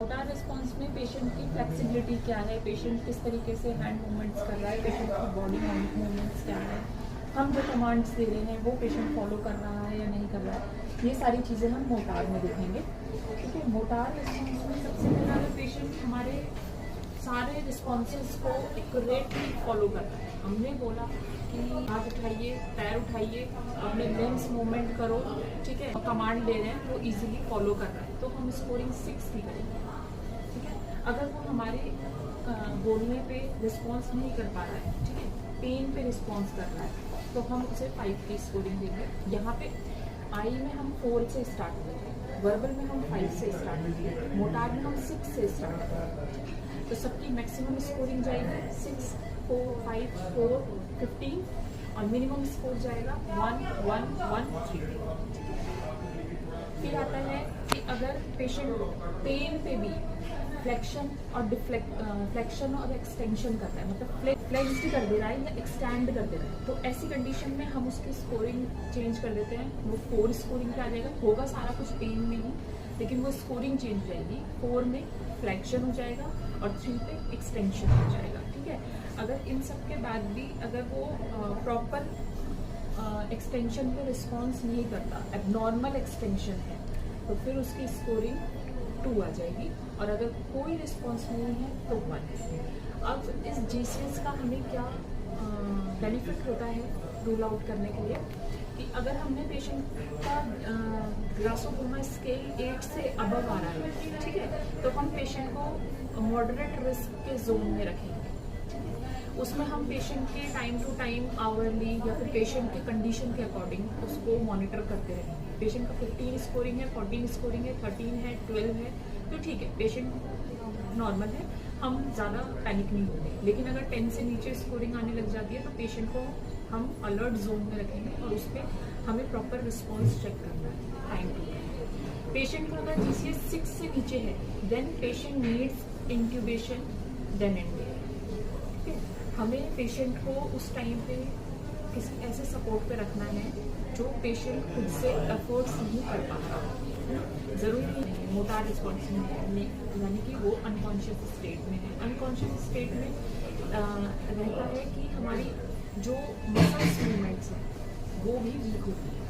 Motor response में patient की flexibility क्या है, पेशेंट किस तरीके से हैंड मूवमेंट्स कर रहा है, पेशेंट की बॉडी मूवमेंट्स क्या है, हम जो कमांड्स दे रहे हैं वो पेशेंट फॉलो कर रहा है या नहीं कर रहा है, ये सारी चीज़ें हम मोटार में देखेंगे। ठीक है, मोटार रिस्पॉन्स में सबसे पहले अगर पेशेंट हमारे सारे रिस्पॉन्सेज को एक्यूरेटली फॉलो कर रहा है, हमने बोला कि हाथ उठाइए, पैर उठाइए, अपने लिम्स मूवमेंट करो, ठीक है, कमांड दे रहे हैं वो इजीली फॉलो कर रहा है, तो हम स्कोरिंग 6 की करेंगे। ठीक है, अगर वो हमारे बोलने पे रिस्पॉन्स नहीं कर पा रहा है, ठीक है, पेन पे रिस्पॉन्स कर रहा है, तो हम उसे 5 की स्कोरिंग देंगे। यहाँ पे आई में हम 4 से स्टार्ट करेंगे, वर्बल में हम 5 से स्टार्ट करेंगे, मोटार में हम 6 से स्टार्ट करेंगे। तो सबकी मैक्सिमम स्कोरिंग जाएगी 6, 4, 5, 4, 15 और मिनिमम स्कोर जाएगा 1, 1, 1, 3। फिर आता है कि अगर पेशेंट पेन पे भी फ्लेक्शन और फ्लेक्शन और एक्सटेंशन कर रहा है, मतलब फ्लेक्स्ड कर दे रहा है या एक्सटेंड कर दे रहा है, तो ऐसी कंडीशन में हम उसकी स्कोरिंग चेंज कर देते हैं। वो 4 स्कोरिंग पे आ जाएगा, होगा सारा कुछ पेन में ही, लेकिन वो स्कोरिंग चेंज हो जाएगी। 4 में फ्लेक्शन हो जाएगा और 3 पे एक्सटेंशन हो जाएगा। ठीक है, अगर इन सब के बाद भी अगर वो प्रॉपर एक्सटेंशन पे रिस्पॉन्स नहीं करता, एबनॉर्मल एक्सटेंशन है, तो फिर उसकी स्कोरिंग 2 आ जाएगी, और अगर कोई रिस्पॉन्स नहीं है तो 1। अब इस GCS का हमें क्या बेनिफिट होता है रूल आउट करने के लिए, कि अगर हमने पेशेंट का ग्लासोकोमा स्केल 8 से अबव आ रहा है, ठीक है, तो हम पेशेंट को मॉडरेट रिस्क के जोन में रखेंगे। उसमें हम पेशेंट के टाइम टू टाइम आवरली या फिर पेशेंट के कंडीशन के अकॉर्डिंग उसको मॉनिटर करते रहेंगे। पेशेंट का 15 स्कोरिंग है, 14 स्कोरिंग है, 13 है, 12 है, तो ठीक है, पेशेंट नॉर्मल है, हम ज़्यादा पैनिक नहीं होंगे। लेकिन अगर 10 से नीचे स्कोरिंग आने लग जाती है तो पेशेंट को हम अलर्ट जोन में रखेंगे और उस पर हमें प्रॉपर रिस्पॉन्स चेक करना है टाइम टू टाइम। पेशेंट का अगर GCS 6 से नीचे है, then patient needs incubation then and there. हमें पेशेंट को उस टाइम पे किसी ऐसे सपोर्ट पे रखना है जो पेशेंट खुद से एफर्ट्स नहीं कर पा रहा। ज़रूरी नहीं है मोटार रिस्पॉन्स में, यानी कि वो अनकॉन्शियस स्टेट में है। अनकॉन्शियस स्टेट में रहता है कि हमारी जो मसल्स मूवमेंट्स हैं वो भी वीक होती है,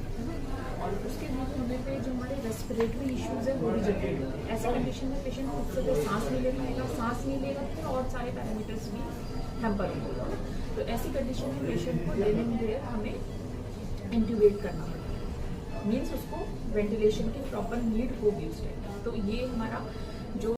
और उसके वीक होने पे जो हमारे रेस्पिरेटरी इश्यूज़ है वो भी जनरेट होते हैं। ऐसे कंडीशन में पेशेंट खुद से तो सांस नहीं ले पाएगा, सांस नहीं लेगा फिर और सारे पैरामीटर्स भी हैम्पर होगा। तो ऐसी कंडीशन में पेशेंट को देन एंड देयर हमें इंट्यूबेट करना पड़ेगा, मीन्स उसको वेंटिलेशन की प्रॉपर नीड होगी उस टाइम। तो ये हमारा जो